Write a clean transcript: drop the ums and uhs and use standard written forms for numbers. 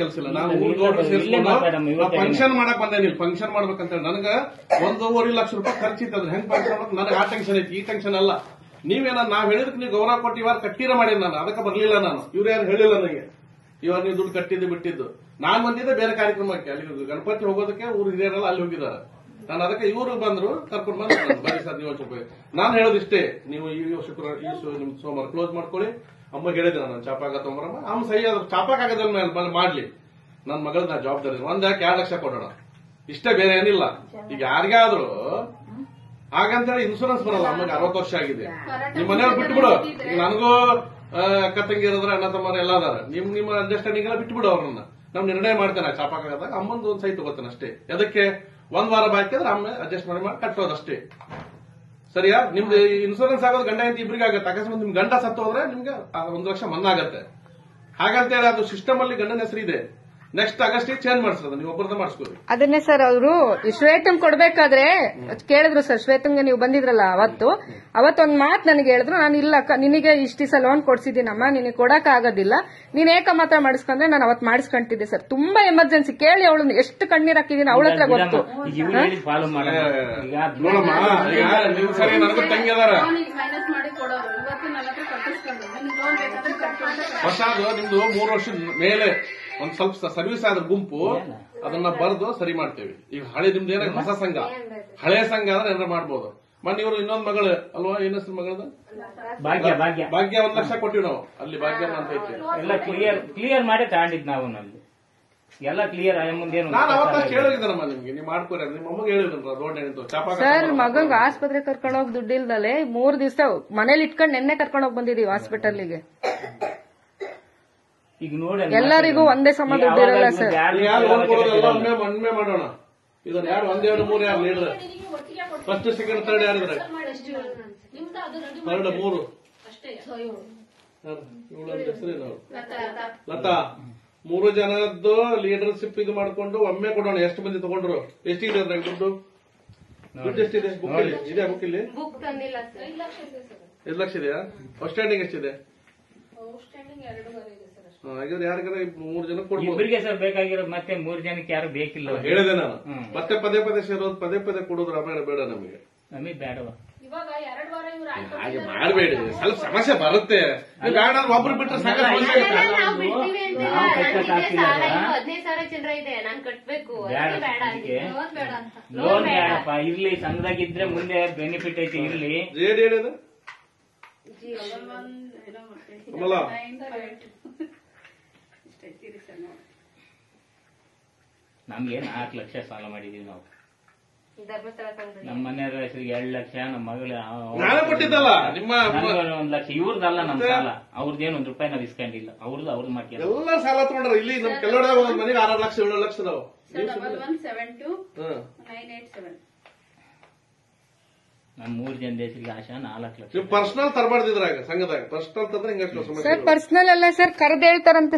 ಕೆಲಸ ಇಲ್ಲ. ನಾವು ಊರ್ ಸೇರಿಸ್ಕೊಂಡು ಫಂಕ್ಷನ್ ಮಾಡಕ್ ಬಂದೇನಿಲ್ಲ. ಫಂಕ್ಷನ್ ಮಾಡ್ಬೇಕಂತ ನನಗ 1.5 ಲಕ್ಷ ರೂಪಾಯಿ ಖರ್ಚಿತ್ತು. ಹೆಂಗ್ ಫಂಕ್ಷನ್ ನನಗೆ ಆ ಟೆನ್ಷನ್ ಐತಿ, ಈ ಟೆನ್ಷನ್ ಅಲ್ಲ. ನೀವೇನ ನಾವ್ ಹೇಳಿದಕ್ಕೆ ನೀವು ಗೌರವ ಕೊಟ್ಟು ಇವಾಗ ಕಟ್ಟಿರ ಮಾಡಿದ್ ನಾನು, ಅದಕ್ಕೆ ಬರ್ಲಿಲ್ಲ ನಾನು. ಇವ್ರು ಯಾರು ಹೇಳಿಲ್ಲ ನನಗೆ ಇವಾಗ ನೀವು ದುಡ್ಡು ಕಟ್ಟಿದ್ದು ಬಿಟ್ಟಿದ್ದು. ನಾನ್ ಬಂದಿದ್ದೆ ಬೇರೆ ಕಾರ್ಯಕ್ರಮಕ್ಕೆ, ಅಲ್ಲಿ ಗಣಪತಿ ಹೋಗೋದಕ್ಕೆ ಊರು ಹಿರಿಯರೆಲ್ಲ ಅಲ್ಲಿ ಹೋಗಿದ್ದಾರೆ. ನಾನು ಅದಕ್ಕೆ ಇವರು ಬಂದ್ರು ಕರ್ಕೊಂಡು ಬಂದು ಬರೀ ಸರ್ ನೀವು ಸ್ವಲ್ಪ ನಾನು ಹೇಳೋದಿಷ್ಟೇ, ನೀವು ಈ ಶುಕ್ರವಾರ ನಿಮ್ ಸೋಮವಾರ ಕ್ಲೋಸ್ ಮಾಡ್ಕೊಳ್ಳಿ. ಅಮ್ಮಗೆ ಹೇಳಿದೆ ನಾನು ಚಾಪಾಕ ತೊಂಬರಮ್ಮ, ಅಮ್ಮ ಸಹಿ ಆದ್ರೆ ಚಾಪಾಕ ಆಗದ ಮೇಲೆ ಮಾಡ್ಲಿ. ನನ್ನ ಮಗಳ ನಾ ಜವಾಬ್ದಾರಿ 1-2 ಲಕ್ಷ ಕೊಡೋಣ, ಇಷ್ಟೇ, ಬೇರೆ ಏನಿಲ್ಲ. ಈಗ ಯಾರಿಗಾದ್ರೂ ಹಾಗಂತೇಳಿ ಇನ್ಸೂರೆನ್ಸ್ ಬರಲ್ಲ. ಅಮ್ಮಗೆ 60 ವರ್ಷ ಆಗಿದೆ. ನಿಮ್ ಮನೆಯವ್ರು ಬಿಟ್ಬಿಡು. ಈಗ ನನಗೂ ಅಕ್ಕ ತಂಗಿ ಇರೋದ್ರ ಅಣ್ಣ ತಮ್ಮರ ಎಲ್ಲ ಅದಾರ. ನಿಮ್ಮ ಅಂಡರ್ಸ್ಟ್ಯಾಂಡಿಂಗ್ ಎಲ್ಲ ಬಿಟ್ಬಿಡು ಅವ್ರನ್ನ. ನಾವು ನಿರ್ಣಯ ಮಾಡ್ತೇನೆ ಚಾಪಾಕ ಆದಾಗ ಅಮ್ಮಂದು ಒಂದು ಸಹಿ ತಗೋತೇನೆ ಅಷ್ಟೇ. ಅದಕ್ಕೆ 1 ವಾರ ಬಾಕಿ ಆದ್ರೆ ಅಮ್ಮ ಅಡ್ಜಸ್ಟ್ ಮಾಡಿ ಕಟ್ಟೋದಷ್ಟೇ. ಸರಿಯಾ? ನಿಮ್ದು ಇನ್ಸೂರೆನ್ಸ್ ಆಗೋದು ಗಂಡ ಅಂತ ಇಬ್ಬರಿಗೆ ಆಗುತ್ತೆ. ಅಕಸ್ಮಾತ್ ನಿಮ್ ಗಂಡ ಸತ್ತು ಹೋದ್ರೆ ನಿಮ್ಗೆ 1 ಲಕ್ಷ ಮನ್ನಾ ಆಗತ್ತೆ. ಹಾಗಂತೇಳಿ ಅದು ಸಿಸ್ಟಮ್ ಅಲ್ಲಿ ಗಂಡನ ಹೆಸರು ಇದೆ. ನೆಕ್ಸ್ಟ್ ಆಗಸ್ಟ್ ಚೇಂಜ್ ಮಾಡಿಸೋದು, ನೀವು ಒಬ್ಬರದ ಮಾಡಿಸ್ಕೋರಿ. ಅದನ್ನೇ ಸರ್ ಅವರು ಶ್ವೇತಂ ಕೊಡ್ಬೇಕಾದ್ರೆ ಕೇಳಿದ್ರು ಸರ್. ಶ್ವೇತಂಗೆ ನೀವು ಬಂದಿದ್ರಲ್ಲ ಅವತ್ತೊಂದ್ ಮಾತು ನನಗೆ ಹೇಳಿದ್ರು. ನಾನು ಇಲ್ಲ ನಿನಗೆ ಇಷ್ಟ ದಿವಸ ಲೋನ್ ಕೊಡ್ಸಿದ್ದೀನಮ್ಮ, ನಿನಗೆ ಕೊಡಕ್ ಆಗೋದಿಲ್ಲ, ನೀನ್ ಏಕ ಮಾತ್ರ ಮಾಡಿಸ್ಕೊಂಡ್ರೆ ನಾನು ಅವತ್ ಮಾಡಿಸ್ಕೊಂತಿದ್ದೆ ಸರ್. ತುಂಬಾ ಎಮರ್ಜೆನ್ಸಿ. ಕೇಳಿ ಅವಳು ಎಷ್ಟು ಕಣ್ಣೀರ್ ಹಾಕಿದೀನಿ, ಅವಳ ಹತ್ರ ಗೊತ್ತು. ನಿಮ್ದು 3 ವರ್ಷದ ಮೇಲೆ ಒಂದ್ ಸ್ವಲ್ಪ ಸರ್ವಿಸ್ ಆದ್ರ ಗುಂಪು ಅದನ್ನ ಬರೆದು ಸರಿ ಮಾಡ್ತೇವೆ. ಈಗ ಹಳೆ ನಿಮ್ದು ಏನ ಹೊಸ ಸಂಘ, ಹಳೆ ಸಂಘ ಆದ್ರೆ ಏನಾರ ಮಾಡ್ಬೋದು. ಮೊನ್ನೆ ಇವರು ಇನ್ನೊಂದ್ ಮಗಳು ಅಲ್ವಾ, ಏನ್ ಹೆಸರು ಮಗಳದ ಭಾಗ್ಯ 1 ಲಕ್ಷ ಕೊಟ್ಟಿವಿ ನಾವು. ಅಲ್ಲಿ ಭಾಗ್ಯ ಅಂತ ಐತೆ, ಎಲ್ಲ ಕ್ಲಿಯರ್ ಮಾಡಿ ತಗೊಂಡಿದ್ ನಾವು. ಎಲ್ಲ ಕ್ಲಿಯರ್. ನಾನು ಅವತ್ತಷ್ಟು ಹೇಳಿದ್ದೀನಮ್ಮ ನಿಮ್ಗೆ, ನೀವು ಮಾಡ್ಕೋರಿ. ನಿಮ್ಮ ಅಮ್ಮಗೆ ಹೇಳಿದ್ರಲ್ಲ ರೋಡ್ ನಿಂತು ಚಾಪಾಕ ಸರ್. ಮಗಂಗ್ ಆಸ್ಪತ್ರೆ ಕರ್ಕೊಂಡೋಗಿ ದುಡ್ಡಿಲ್ದಲೆ 3 ದಿವಸ ಮನೇಲಿ ಇಟ್ಕೊಂಡು ನೆನ್ನೆ ಕರ್ಕೊಂಡೋಗಿ ಬಂದಿದೀವಿ ಹಾಸ್ಪಿಟಲ್ಗೆ. ಈಗ ನೋಡಿ ಎಲ್ಲರಿಗೂ ಒಂದೇ ಸಮ ದುಡ್ಡಿರಲ್ಲ ಸರ್. ಒಮ್ಮೆ ಮಾಡೋಣ. ಇದನ್ನ ಯಾರು 1, 2, 3 ಯಾರು ಲೀಡರ್, ಫಸ್ಟ್ ಸೆಕೆಂಡ್ ಥರ್ಡ್ ಯಾರಿದ್ರೆ 3 ಹೆಸರೇನು ಲತಾ 3 ಜನದ್ದು ಲೀಡರ್ಶಿಪ್ ಇದು ಮಾಡ್ಕೊಂಡು ಒಮ್ಮೆ ಕೊಡೋಣ. ಎಷ್ಟು ಮಂದಿ ತಗೊಂಡ್ರು, ಎಷ್ಟಿದೆ ಅದ್ರಾಗ ದುಡ್ಡು ಎಷ್ಟಿದೆ? ಬುಕ್ಕಲ್ಲಿ ಇದೆ, ಬುಕ್ಕಲ್ಲಿ 2 ಲಕ್ಷ ಇದೆಯಾ? ಔಟ್ಸ್ಟ್ಯಾಂಡಿಂಗ್ ಎಷ್ಟಿದೆ? ಹಾಗಾದ್ರೆ ಯಾರಿಗಾರ 3 ಜನ ಕೊಡ್ಬೋದು. ಸರ್ ಬೇಕಾಗಿರೋದು ಮತ್ತೆ 3 ಜನಕ್ಕೆ ಯಾರು ಬೇಕಿಲ್ಲ ಹೇಳಿದೆ ನಾನು. ಮತ್ತೆ ಪದೇ ಸೇರೋದು, ಪದೇ ಕೊಡೋದು ರಾಮಾಯಣ ಬೇಡ ನಮಗೆ ಬೇಡವಾ. ಹಾಗೆ ಮಾಡಬೇಡಿ, ಸ್ವಲ್ಪ ಸಮಸ್ಯೆ ಬರುತ್ತೆ. ಬೇಡ ಒಬ್ರು ಬಿಟ್ಟರೆ ಸಾಕ. ಲೋನ್ ಬೇಡಪ್ಪ, ಇರ್ಲಿ ಸಂಘದಾಗಿದ್ರೆ ಮುಂದೆ ಬೆನಿಫಿಟ್ ಐತಿ. ಇರ್ಲಿ ರೇಟ್ ಹೇಳಿದ ನಮ್ಗೆ 4 ಲಕ್ಷ ಸಾಲ ಮಾಡಿದೀವಿ ನಾವು. ನಮ್ಮ ಮನೆಯವ್ರ ಹೆಸರಿಗೆ 2 ಲಕ್ಷ, ನಮ್ಮ ಮಗಳ ಕೊಟ್ಟಿದ್ದಲ್ಲ ನಿಮ್ಮ 1 ಲಕ್ಷ. ಇವ್ರದಲ್ಲ ನಮ್ ಸಾಲ, ಅವ್ರದ್ದೇನು 1 ರೂಪಾಯಿ ನಾವ್ ಇಸ್ಕೊಂಡಿಲ್ಲ. ಅವ್ರದ್ದು ಮಾಡ್ತೀವಿ. ಎಲ್ಲ ಸಾಲ ತಗೊಂಡ್ರ. ಇಲ್ಲಿ ನಮ್ ಕೆಲವಡೆ ಮನೆಗೆ 6 ಲಕ್ಷ 7 ಲಕ್ಷ ನಾವು. ನಮ್ 3 ಜನ ದೇಶರಿಗೆ ಆಶಾ 4 ಲಕ್ಷ. ಪರ್ಸನಲ್ ತರಬಾರ್ದಿದ್ರಾಗ ಸಂಘದಾಗ. ಪರ್ಸನಲ್ ತಂದ್ರೆ ಹಿಂಗ ಸರ್ ಪರ್ಸನಲ್ ಅಲ್ಲ ಸರ್, ಕರೆದು ಹೇಳ್ತಾರಂತೆ